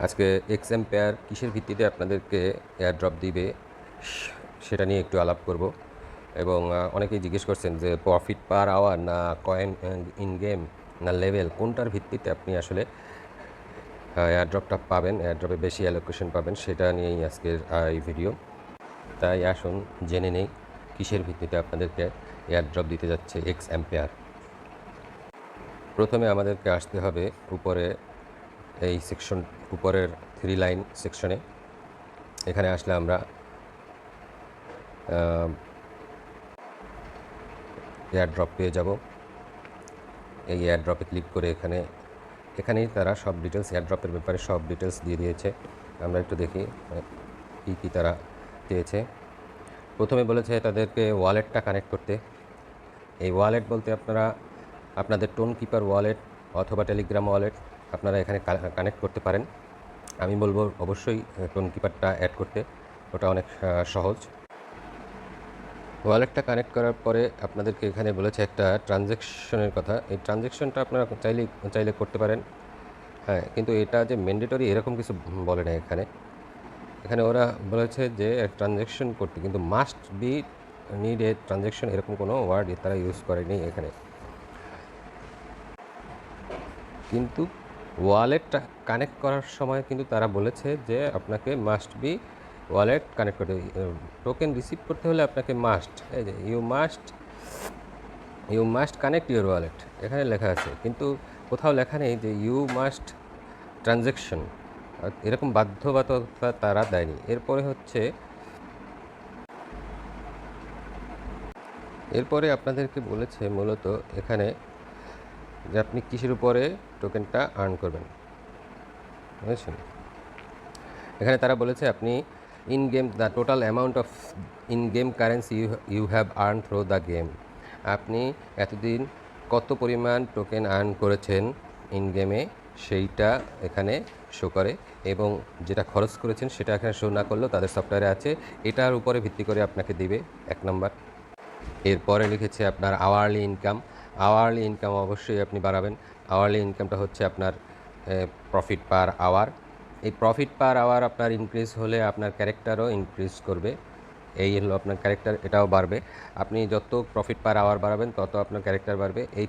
আজকে x empire কিসের ভিত্তিতে আপনাদেরকে এয়ারড্রপ দিবে সেটা নিয়ে একটু আলাপ করব। এবং অনেকেই জিজ্ঞেস করছেন যে প্রফিট পার আওয়ার না কয়েন ইন গেম না লেভেল, কোনটার ভিত্তিতে আপনি আসলে এয়ারড্রপটা পাবেন, এয়ারড্রপে বেশি অ্যালোকেশন পাবেন, সেটা নিয়েই আজকের এই ভিডিও। তাই আসুন জেনে নেই কিসের ভিত্তিতে আপনাদেরকে এয়ারড্রপ দিতে যাচ্ছে এক্স এম্পায়ার। প্রথমে আমাদেরকে আসতে হবে উপরে এই সেকশন, উপরের 3 লাইন সেকশনে। এখানে আসলে আমরা এয়ারড্রপ পেয়ে যাব। এই এয়ারড্রপে ক্লিক করে এখানেই তারা সব ডিটেলস, এয়ারড্রপের ব্যাপারে সব ডিটেলস দিয়ে দিয়েছে। আমরা একটু দেখি কী কী তারা দিয়েছে। প্রথমে বলেছে তাদেরকে ওয়ালেটটা কানেক্ট করতে। এই ওয়ালেট বলতে আপনারা আপনাদের টোন কিপার ওয়ালেট অথবা টেলিগ্রাম ওয়ালেট আপনারা এখানে কানেক্ট করতে পারেন। আমি বলবো অবশ্যই টোন কিপারটা অ্যাড করতে, ওটা অনেক সহজ। ওয়ালেটটা কানেক্ট করার পরে আপনাদেরকে এখানে বলেছে একটা ট্রানজ্যাকশনের কথা। এই ট্রানজ্যাকশনটা আপনারা চাইলে করতে পারেন, হ্যাঁ, কিন্তু এটা যে ম্যান্ডেটরি এরকম কিছু বলে না এখানে। এখানে ওরা বলেছে যে ট্রানজ্যাকশন করতে, কিন্তু must be need a transaction এরকম কোনো ওয়ার্ড তারা ইউজ করেনি এখানে। কিন্তু ওয়ালেটটা কানেক্ট করার সময় কিন্তু তারা বলেছে যে আপনাকে মাস্ট বি ওয়ালেট কানেক্ট করতে, টোকেন রিসিভ করতে হলে আপনাকে মাস্ট, এই যে you must connect your wallet এখানে লেখা আছে, কিন্তু কোথাও লেখা নেই যে ইউ মাস্ট ট্রানজ্যাকশন, এরকম বাধ্যবাধকতা তারা দেয়নি। এরপরে আপনাদেরকে বলেছে মূলত এখানে যে আপনি কিসের উপরে টোকেনটা আর্ন করবেন, বুঝেছেন। এখানে তারা বলেছে আপনি in game the total amount of in game currency you have earn through the game, আপনি এতদিন কত পরিমাণ টোকেন আর্ন করেছেন ইন গেমে সেইটা এখানে শো করে, এবং যেটা খরচ করেছেন সেটা এখানে শো না করলেও তাদের সফটওয়্যারে আছে, এটার উপরে ভিত্তি করে আপনাকে দিবে 1 নম্বর। এরপরে লিখেছে আপনার আওয়ারলি ইনকাম। আওয়ারলি ইনকাম অবশ্যই আপনি বাড়াবেন। আওয়ারলি ইনকামটা হচ্ছে আপনার প্রফিট পার আওয়ার। এই প্রফিট পার আওয়ার আপনার ইনক্রিজ হলে আপনার ক্যারেক্টারও ইনক্রিজ করবে। এই হলো আপনার ক্যারেক্টার, এটাও বাড়বে। আপনি যত প্রফিট পার আওয়ার বাড়াবেন তত আপনার ক্যারেক্টার বাড়বে। এই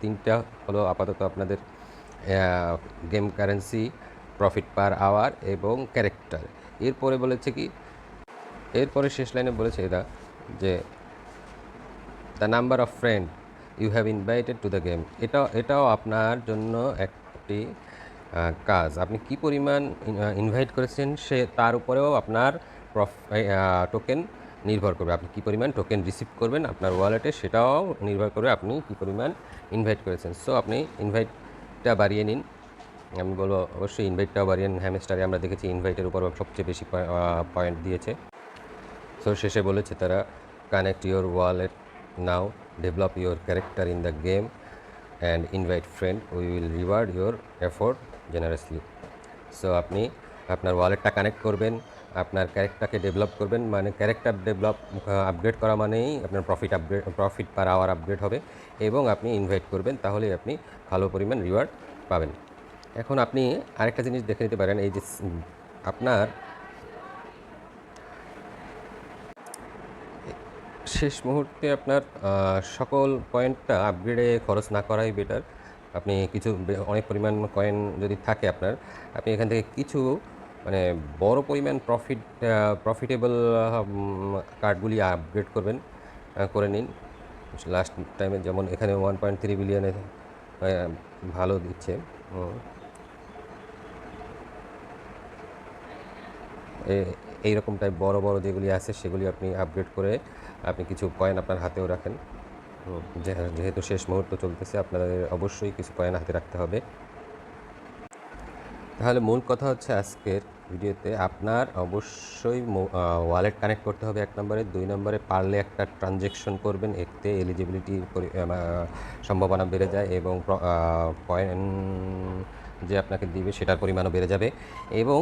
তিনটা হলো আপাতত আপনাদের game currency, profit per hour এবং ক্যারেক্টার। এরপরে বলেছে কি, এরপরে শেষ লাইনে বলেছে এরা যে the number of friend you have invited to the game. এটাও আপনার জন্য একটি কাজ। আপনি কি পরিমাণ ইনভাইট করেছেন সে তার উপরেও আপনার টোকেন নির্ভর করবে। আপনি কি পরিমাণ টোকেন রিসিভ করবেন আপনার ওয়ালেটে সেটাও নির্ভর করবে আপনি কি পরিমাণ ইনভাইট করেছেন। সো আপনি ইনভাইটটা বাড়িয়ে নিন। আমি বলবো অবশ্যই ইনভাইটটাও বাড়িয়ে নিন। হ্যামস্টারে আমরা দেখেছি ইনভাইটের উপর সবচেয়ে বেশি পয়েন্ট দিয়েছে। সো শেষে বলেছে তারা connect your wallet now, develop your character in the game and invite friend, we will reward your effort generously. So আপনি আপনার ওয়ালেটটা কানেক্ট করবেন, আপনার ক্যারেক্টারকে ডেভেলপ করবেন, মানে ক্যারেক্টার আপগ্রেড করা মানেই আপনার প্রফিট পার আওয়ার আপগ্রেড হবে, এবং আপনি ইনভাইট করবেন, তাহলেই আপনি ভালো পরিমাণ রিওয়ার্ড পাবেন। এখন আপনি আরেকটা জিনিস দেখে নিতে পারেন, এই যে আপনার শেষ মুহূর্তে আপনার সকল পয়েন্টটা আপগ্রেডে খরচ না করাই বেটার। আপনি অনেক পরিমাণ কয়েন যদি থাকে আপনার, আপনি এখান থেকে কিছু মানে বড় পরিমাণ প্রফিটেবল কার্ডগুলি আপগ্রেড করে নিন। লাস্ট টাইমে যেমন এখানে 1.3 বিলিয়নে ভালো দিচ্ছে। এইরকম টাইপ বড় বড় যেগুলি আছে সেগুলি আপনি আপগ্রেড করে আপনি কিছু কয়েন আপনার হাতেও রাখেন। যেহেতু শেষ মুহূর্ত চলতেছে, আপনাদের অবশ্যই কিছু কয়েন হাতে রাখতে হবে। তাহলে মূল কথা হচ্ছে আজকের ভিডিওতে আপনার অবশ্যই ওয়ালেট কানেক্ট করতে হবে 1 নম্বরে। 2 নম্বরে পারলে একটা ট্রানজ্যাকশন করবেন, এতে এলিজিবিলিটির সম্ভাবনা বেড়ে যায়, এবং কয়েন যে আপনাকে দিবে সেটার পরিমাণও বেড়ে যাবে। এবং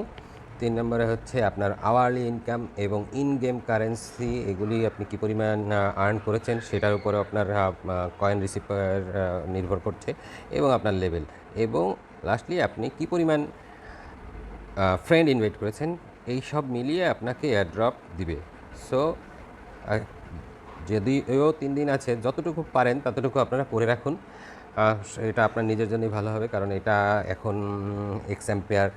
3 নম্বরে হচ্ছে আপনার আওয়ারলি ইনকাম এবং ইন গেম কারেন্সি, এগুলি আপনি কী পরিমাণ আর্ন করেছেন সেটার উপরে আপনার কয়েন রিসিভার নির্ভর করছে, এবং আপনার লেভেল, এবং লাস্টলি আপনি কী পরিমাণ ফ্রেন্ড ইনভাইট করেছেন, এই সব মিলিয়ে আপনাকে এয়ারড্রপ দিবে। সো যদিও 3 দিন আছে, যতটুকু পারেন ততটুকু আপনারা করে রাখুন। এটা আপনার নিজের জন্যই ভালো হবে, কারণ এটা এখন এক্সাম্পেয়ার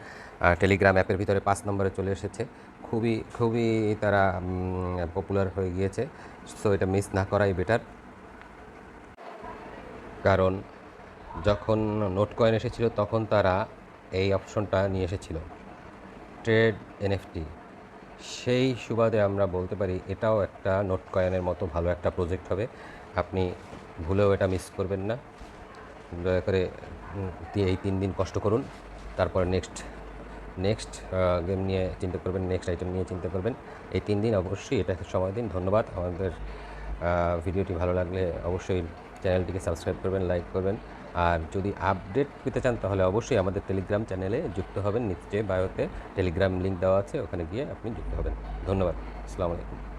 টেলিগ্রাম অ্যাপের ভিতরে 5 নম্বরে চলে এসেছে। খুবই খুবই তারা পপুলার হয়ে গিয়েছে। সো এটা মিস না করাই বেটার। কারণ যখন নোট কয়েন এসেছিল তখন তারা এই অপশনটা নিয়ে এসেছিল, ট্রেড এনএফটি। সেই সুবাদে আমরা বলতে পারি এটাও একটা নোট কয়েনের মতো ভালো একটা প্রজেক্ট হবে। আপনি ভুলেও এটা মিস করবেন না। দয়া করে এই 3 দিন কষ্ট করুন, তারপরে নেক্সট গেম নিয়ে চিন্তা করবেন, নেক্সট আইটেম নিয়ে চিন্তা করবেন। এই 3 দিন অবশ্যই এটাকে সময় দিন। ধন্যবাদ। আমাদের ভিডিওটি ভালো লাগলে অবশ্যই চ্যানেলটিকে সাবস্ক্রাইব করবেন, লাইক করবেন। আর যদি আপডেট পেতে চান তাহলে অবশ্যই আমাদের টেলিগ্রাম চ্যানেলে যুক্ত হবেন। নিচে বায়োতে টেলিগ্রাম লিঙ্ক দেওয়া আছে, ওখানে গিয়ে আপনি যুক্ত হবেন। ধন্যবাদ। আসসালামু আলাইকুম।